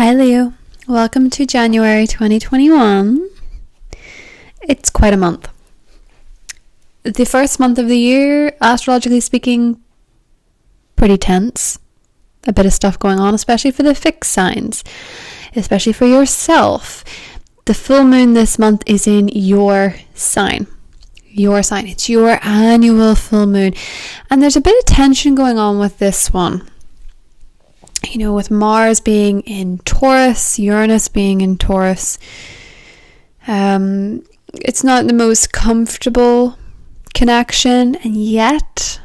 Hi Leo, welcome to January 2021. It's quite a month. The first month of the year, astrologically speaking, pretty tense. A bit of stuff going on, especially for the fixed signs, especially for yourself. The full moon this month is in your sign. Your sign. It's your annual full moon. And there's a bit of tension going on with this one. You know, with Mars being in Taurus, Uranus being in Taurus, it's not the most comfortable connection, and yet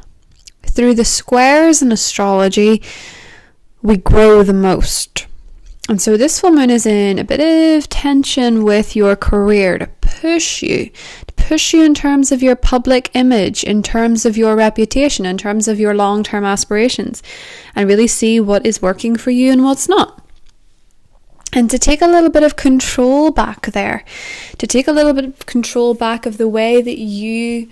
through the squares in astrology, we grow the most. And so this full moon is in a bit of tension with your career to push you in terms of your public image, in terms of your reputation, in terms of your long-term aspirations, and really see what is working for you and what's not. And to take a little bit of control back there, to take a little bit of control back of the way that you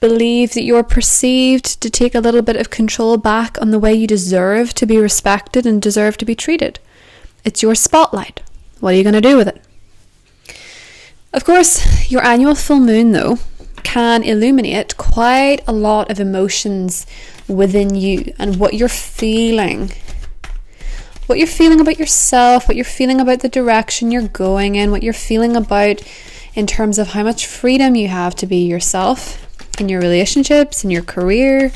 believe that you're perceived, to take a little bit of control back on the way you deserve to be respected and deserve to be treated. It's your spotlight. What are you going to do with it? Of course, your annual full moon, though, can illuminate quite a lot of emotions within you and what you're feeling. What you're feeling about yourself, what you're feeling about the direction you're going in, what you're feeling about in terms of how much freedom you have to be yourself in your relationships, in your career,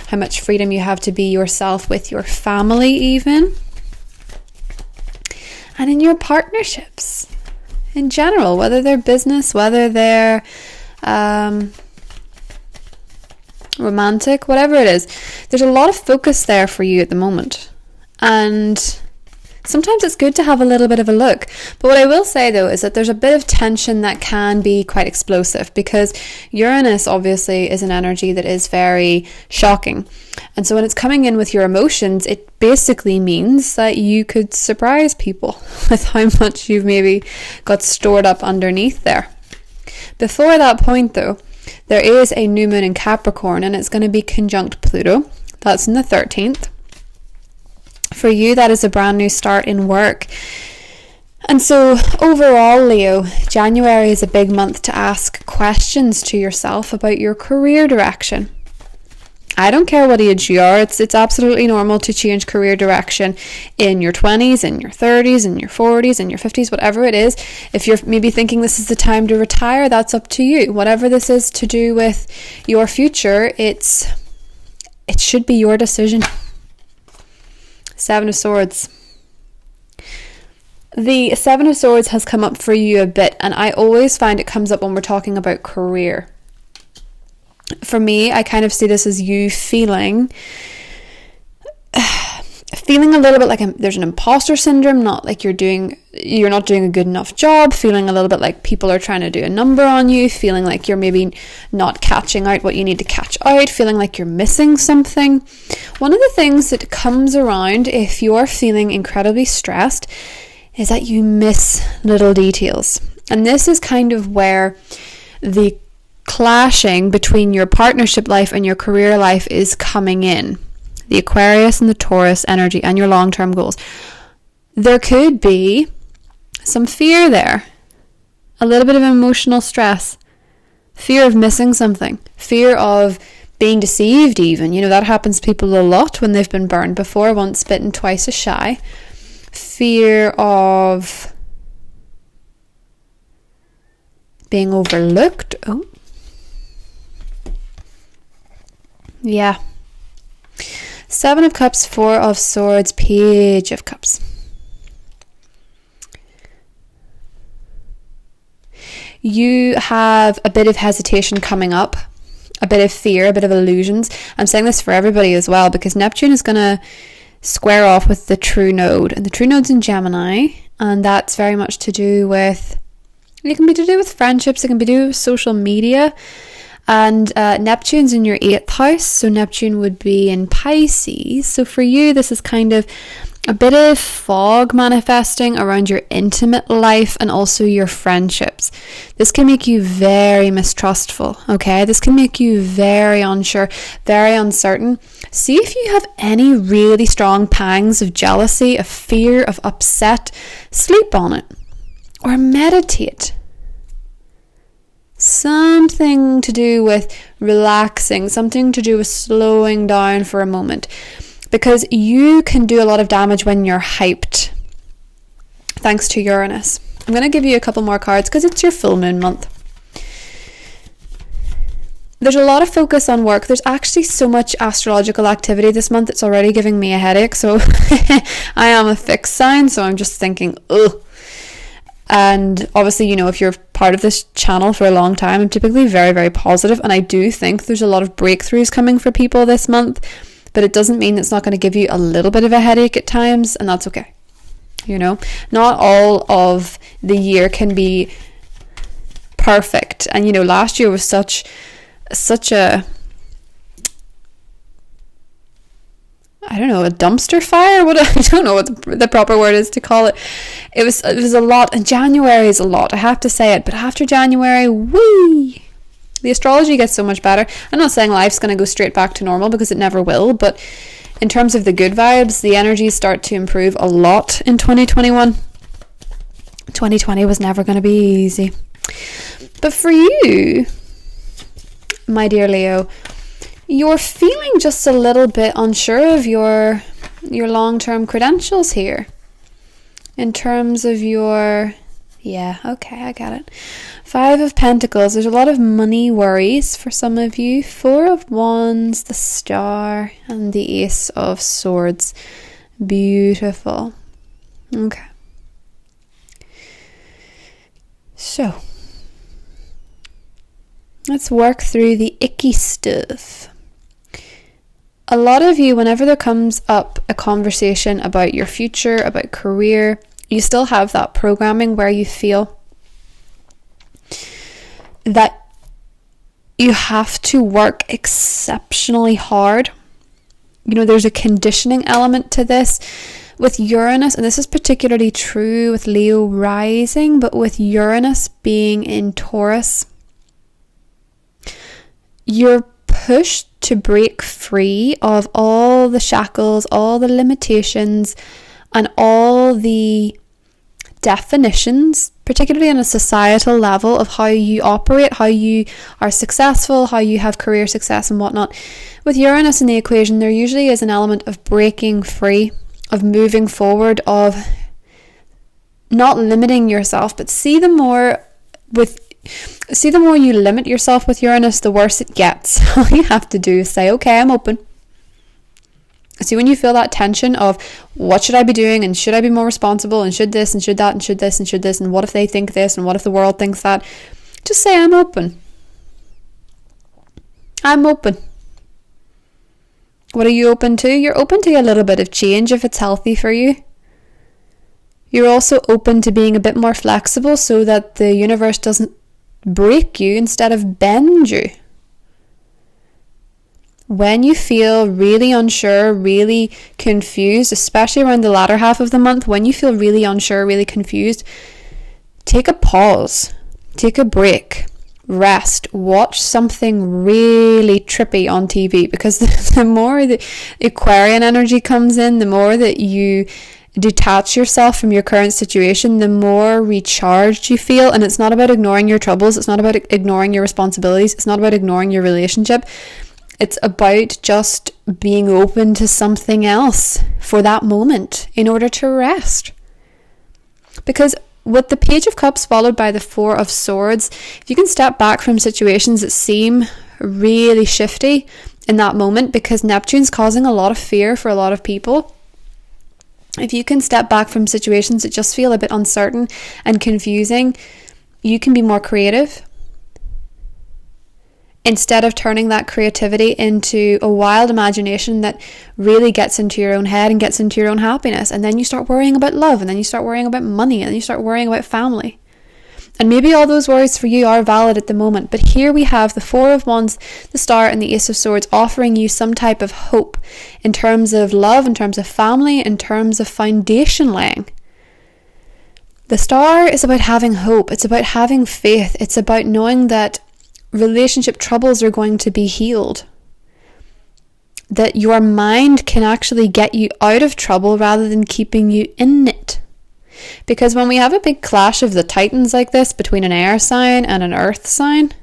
how much freedom you have to be yourself with your family even, and in your partnerships. In general, whether they're business, whether they're romantic, whatever it is, there's a lot of focus there for you at the moment. And sometimes it's good to have a little bit of a look. But what I will say, though, is that there's a bit of tension that can be quite explosive, because Uranus obviously is an energy that is very shocking. And so when it's coming in with your emotions, it basically means that you could surprise people with how much you've maybe got stored up underneath there. Before that point, though, there is a new moon in Capricorn, and it's going to be conjunct Pluto. That's on the 13th. For you, that is a brand new start in work. And so overall, Leo, January is a big month to ask questions to yourself about your career direction. I don't care what age you are, it's absolutely normal to change career direction in your 20s, in your 30s, in your 40s, in your 50s, whatever it is. If you're maybe thinking this is the time to retire, that's up to you. Whatever this is to do with your future, it should be your decision. Seven of Swords. The Seven of Swords has come up for you a bit, and I always find it comes up when we're talking about career. For me, I kind of see this as you feeling a little bit like there's an imposter syndrome, not like you're not doing a good enough job, feeling a little bit like people are trying to do a number on you, feeling like you're maybe not catching out what you need to catch out, feeling like you're missing something. One of the things that comes around if you're feeling incredibly stressed is that you miss little details. And this is kind of where the clashing between your partnership life and your career life is coming in. The Aquarius and the Taurus energy and your long-term goals. There could be some fear there. A little bit of emotional stress. Fear of missing something. Fear of being deceived even. You know, that happens to people a lot when they've been burned before. Once bitten, twice shy. Fear of being overlooked. Oh. Yeah. Seven of Cups, Four of Swords, Page of Cups. You have a bit of hesitation coming up, a bit of fear, a bit of illusions. I'm saying this for everybody as well, because Neptune is going to square off with the true node, and the true node's in Gemini, and that's very much to do with, it can be to do with friendships, it can be to do with social media. And Neptune's in your 8th house, so Neptune would be in Pisces. So for you, this is kind of a bit of fog manifesting around your intimate life and also your friendships. This can make you very mistrustful, okay? This can make you very unsure, very uncertain. See if you have any really strong pangs of jealousy, of fear, of upset. Sleep on it or meditate. Something to do with relaxing, something to do with slowing down for a moment. Because you can do a lot of damage when you're hyped, thanks to Uranus. I'm going to give you a couple more cards because it's your full moon month. There's a lot of focus on work. There's actually so much astrological activity this month, it's already giving me a headache. So I am a fixed sign, so I'm just thinking, ugh. And obviously, if you're part of this channel for a long time, I'm typically very, very positive, and I do think there's a lot of breakthroughs coming for people this month. But it doesn't mean it's not going to give you a little bit of a headache at times, and that's okay. Not all of the year can be perfect. And last year was such a, I don't know, a dumpster fire. I don't know what the proper word is to call it. It was a lot, and January is a lot. I have to say it, but after January, whee! The astrology gets so much better. I'm not saying life's going to go straight back to normal, because it never will, but in terms of the good vibes, the energies start to improve a lot in 2021. 2020 was never going to be easy. But for you, my dear Leo, you're feeling just a little bit unsure of your long-term credentials here. In terms of your... Yeah, okay, I get it. 5 of Pentacles. There's a lot of money worries for some of you. 4 of Wands, the Star, and the Ace of Swords. Beautiful. Okay. So, let's work through the icky stuff. A lot of you, whenever there comes up a conversation about your future, about career, you still have that programming where you feel that you have to work exceptionally hard. There's a conditioning element to this with Uranus, and this is particularly true with Leo rising, but with Uranus being in Taurus, you're pushed to break free of all the shackles, all the limitations, and all the definitions, particularly on a societal level, of how you operate, how you are successful, how you have career success and whatnot. With Uranus in the equation, there usually is an element of breaking free, of moving forward, of not limiting yourself. But see, the more you limit yourself with Uranus, the worse it gets. All you have to do is say, okay, I'm open. See, when you feel that tension of what should I be doing, and should I be more responsible, and should this and should that and should this and should this, and what if they think this and what if the world thinks that, just say, I'm open. I'm open. What are you open to? You're open to a little bit of change if it's healthy for you. You're also open to being a bit more flexible so that the universe doesn't break you instead of bend you. When you feel really unsure, really confused, especially around the latter half of the month, when you feel really unsure, really confused, take a pause, take a break, rest, watch something really trippy on TV, because the more the Aquarian energy comes in, the more that you detach yourself from your current situation, the more recharged you feel. And it's not about ignoring your troubles, it's not about ignoring your responsibilities, it's not about ignoring your relationship. It's about just being open to something else for that moment in order to rest. Because with the Page of Cups followed by the 4 of Swords, if you can step back from situations that seem really shifty in that moment, because Neptune's causing a lot of fear for a lot of people, if you can step back from situations that just feel a bit uncertain and confusing, you can be more creative. Instead of turning that creativity into a wild imagination that really gets into your own head and gets into your own happiness. And then you start worrying about love, and then you start worrying about money, and then you start worrying about family. And maybe all those worries for you are valid at the moment, but here we have the Four of Wands, the Star, and the Ace of Swords offering you some type of hope in terms of love, in terms of family, in terms of foundation laying. The Star is about having hope. It's about having faith. It's about knowing that relationship troubles are going to be healed. That your mind can actually get you out of trouble rather than keeping you in it. Because when we have a big clash of the titans like this between an air sign and an earth sign,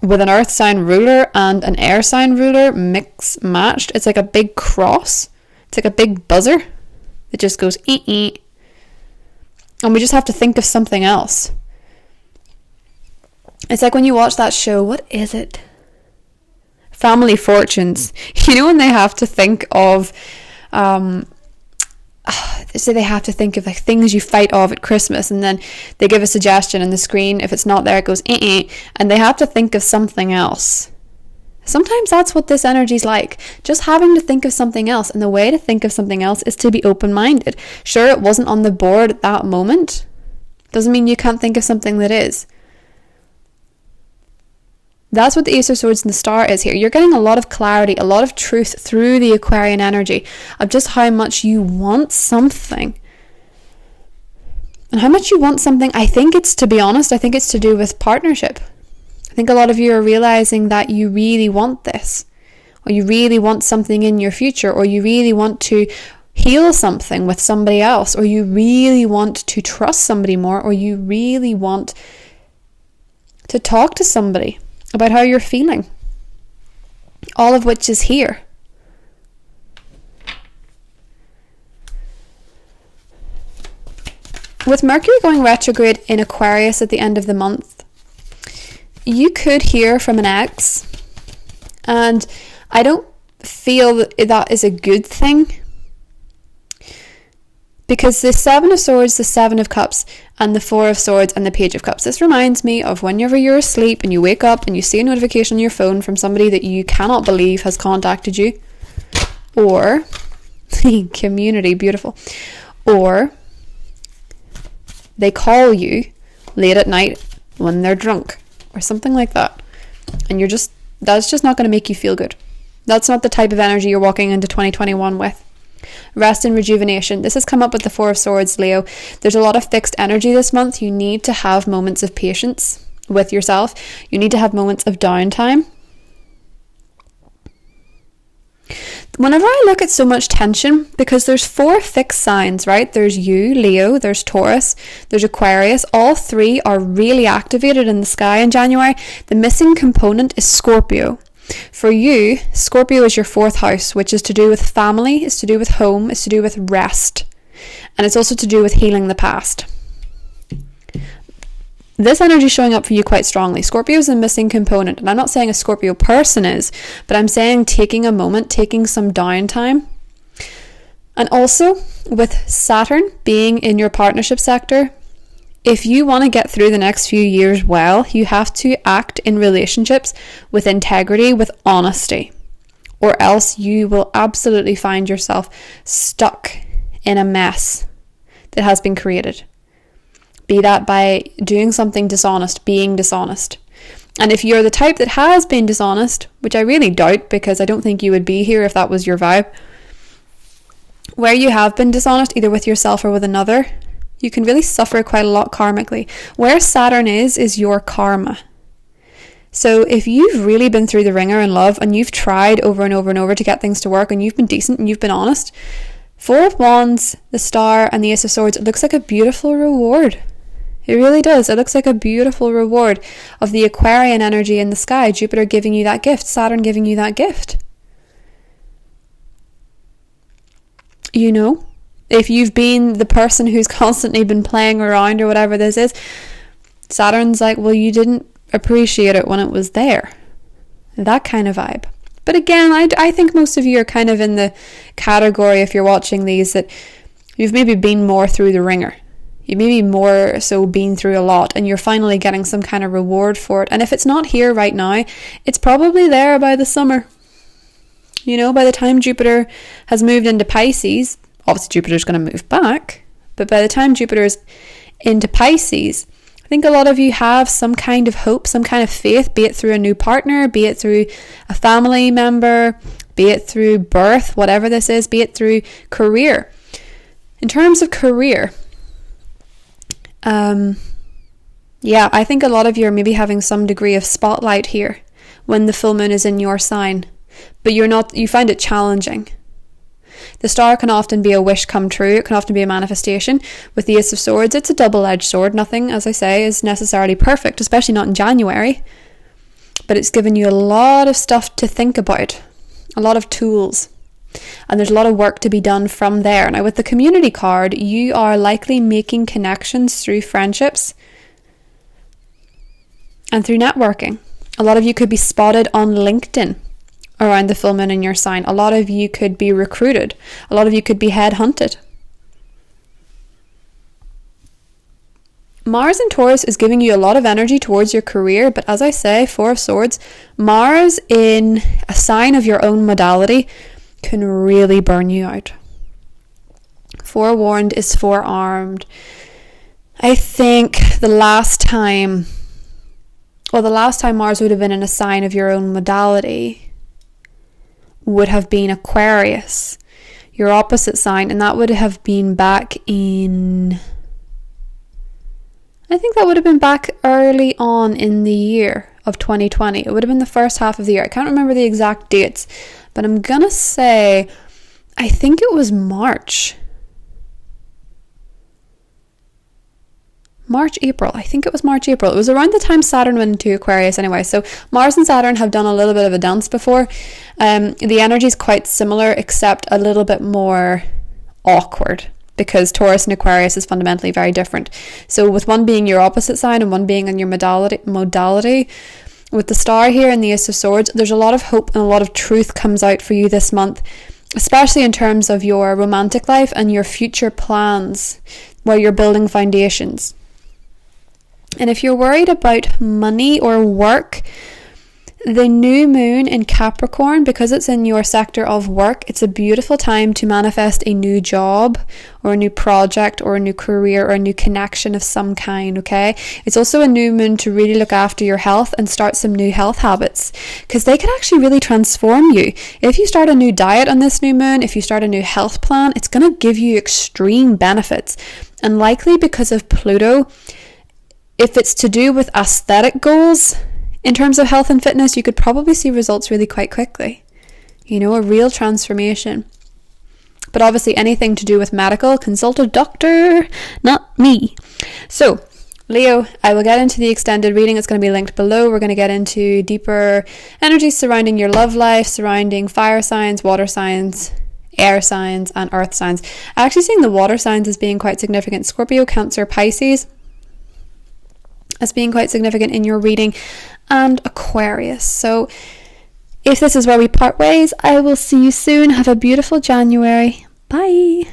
with an earth sign ruler and an air sign ruler matched, it's like a big cross. It's like a big buzzer that just goes ee. And we just have to think of something else. It's like when you watch that show, what is it? Family Fortunes. You know when they have to think of so they have to think of like things you fight off at Christmas, and then they give a suggestion on the screen. If it's not there, it goes and they have to think of something else. Sometimes that's what this energy's like, just having to think of something else. And the way to think of something else is to be open-minded. Sure, it wasn't on the board at that moment, doesn't mean you can't think of something that is. That's what the Ace of Swords and the Star is here. You're getting a lot of clarity, a lot of truth through the Aquarian energy of just how much you want something. And how much you want something, I think it's, to be honest, I think it's to do with partnership. I think a lot of you are realizing that you really want this, or you really want something in your future, or you really want to heal something with somebody else, or you really want to trust somebody more, or you really want to talk to somebody about how you're feeling, all of which is here. With Mercury going retrograde in Aquarius at the end of the month, you could hear from an ex, and I don't feel that is a good thing, because the Seven of Swords, the Seven of Cups, and the Four of Swords and the Page of Cups, this reminds me of whenever you're asleep and you wake up and you see a notification on your phone from somebody that you cannot believe has contacted you, or community, beautiful, or they call you late at night when they're drunk or something like that, and that's just not going to make you feel good. That's not the type of energy you're walking into 2021 with. Rest and rejuvenation. This has come up with the Four of Swords, Leo. There's a lot of fixed energy this month. You need to have moments of patience with yourself. You need to have moments of downtime. Whenever I look at so much tension, because there's 4 fixed signs, right? There's you, Leo, there's Taurus, there's Aquarius. All 3 are really activated in the sky in January. The missing component is Scorpio. For you, Scorpio is your 4th house, which is to do with family, is to do with home, is to do with rest, and it's also to do with healing the past. This energy is showing up for you quite strongly. Scorpio is a missing component, and I'm not saying a Scorpio person is, but I'm saying taking a moment, taking some downtime. And also, with Saturn being in your partnership sector, if you want to get through the next few years well, you have to act in relationships with integrity, with honesty, or else you will absolutely find yourself stuck in a mess that has been created. Be that by doing something dishonest, being dishonest. And if you're the type that has been dishonest, which I really doubt, because I don't think you would be here if that was your vibe, where you have been dishonest either with yourself or with another, you can really suffer quite a lot karmically. Where Saturn is your karma. So if you've really been through the ringer in love and you've tried over and over and over to get things to work and you've been decent and you've been honest, Four of Wands, the Star, and the Ace of Swords, it looks like a beautiful reward. It really does. It looks like a beautiful reward of the Aquarian energy in the sky. Jupiter giving you that gift. Saturn giving you that gift. You know? If you've been the person who's constantly been playing around or whatever this is, Saturn's like, well, you didn't appreciate it when it was there. That kind of vibe. But again, I think most of you are kind of in the category, if you're watching these, that you've maybe been more through the ringer. You maybe more so been through a lot and you're finally getting some kind of reward for it. And if it's not here right now, it's probably there by the summer. You know, by the time Jupiter has moved into Pisces, obviously Jupiter's going to move back, but by the time Jupiter's into Pisces, I think a lot of you have some kind of hope, some kind of faith, be it through a new partner, be it through a family member, be it through birth, whatever this is, be it through career. In terms of career, I think a lot of you are maybe having some degree of spotlight here when the full moon is in your sign, but you find it challenging. The star can often be a wish come true. It can often be a manifestation. With the Ace of Swords, it's a double-edged sword. Nothing, as I say, is necessarily perfect, especially not in January. But it's given you a lot of stuff to think about, a lot of tools. And there's a lot of work to be done from there. Now, with the community card, you are likely making connections through friendships and through networking. A lot of you could be spotted on LinkedIn around the full moon in your sign. A lot of you could be recruited. A lot of you could be headhunted. Mars in Taurus is giving you a lot of energy towards your career, but as I say, Four of Swords, Mars in a sign of your own modality can really burn you out. Forewarned is forearmed. I think the last time Mars would have been in a sign of your own modality would have been Aquarius, your opposite sign, and that would have been back in, I think that would have been back early on in the year of 2020. It would have been the first half of the year. I can't remember the exact dates, but I'm gonna say, I think it was March, April. I think it was March, April. It was around the time Saturn went into Aquarius anyway. So Mars and Saturn have done a little bit of a dance before. The energy is quite similar, except a little bit more awkward, because Taurus and Aquarius is fundamentally very different. So with one being your opposite sign and one being in your modality, with the star here and the Ace of Swords, there's a lot of hope and a lot of truth comes out for you this month, especially in terms of your romantic life and your future plans where you're building foundations. And if you're worried about money or work, the new moon in Capricorn, because it's in your sector of work, it's a beautiful time to manifest a new job or a new project or a new career or a new connection of some kind, okay? It's also a new moon to really look after your health and start some new health habits, because they can actually really transform you. If you start a new diet on this new moon, if you start a new health plan, it's going to give you extreme benefits. And likely because of Pluto, if it's to do with aesthetic goals, in terms of health and fitness, you could probably see results really quite quickly. You know, a real transformation. But obviously anything to do with medical, consult a doctor, not me. So, Leo, I will get into the extended reading. It's going to be linked below. We're going to get into deeper energies surrounding your love life, surrounding fire signs, water signs, air signs, and earth signs. I'm actually seeing the water signs as being quite significant. Scorpio, Cancer, Pisces as being quite significant in your reading, and Aquarius. So if this is where we part ways, I will see you soon. Have a beautiful January. Bye.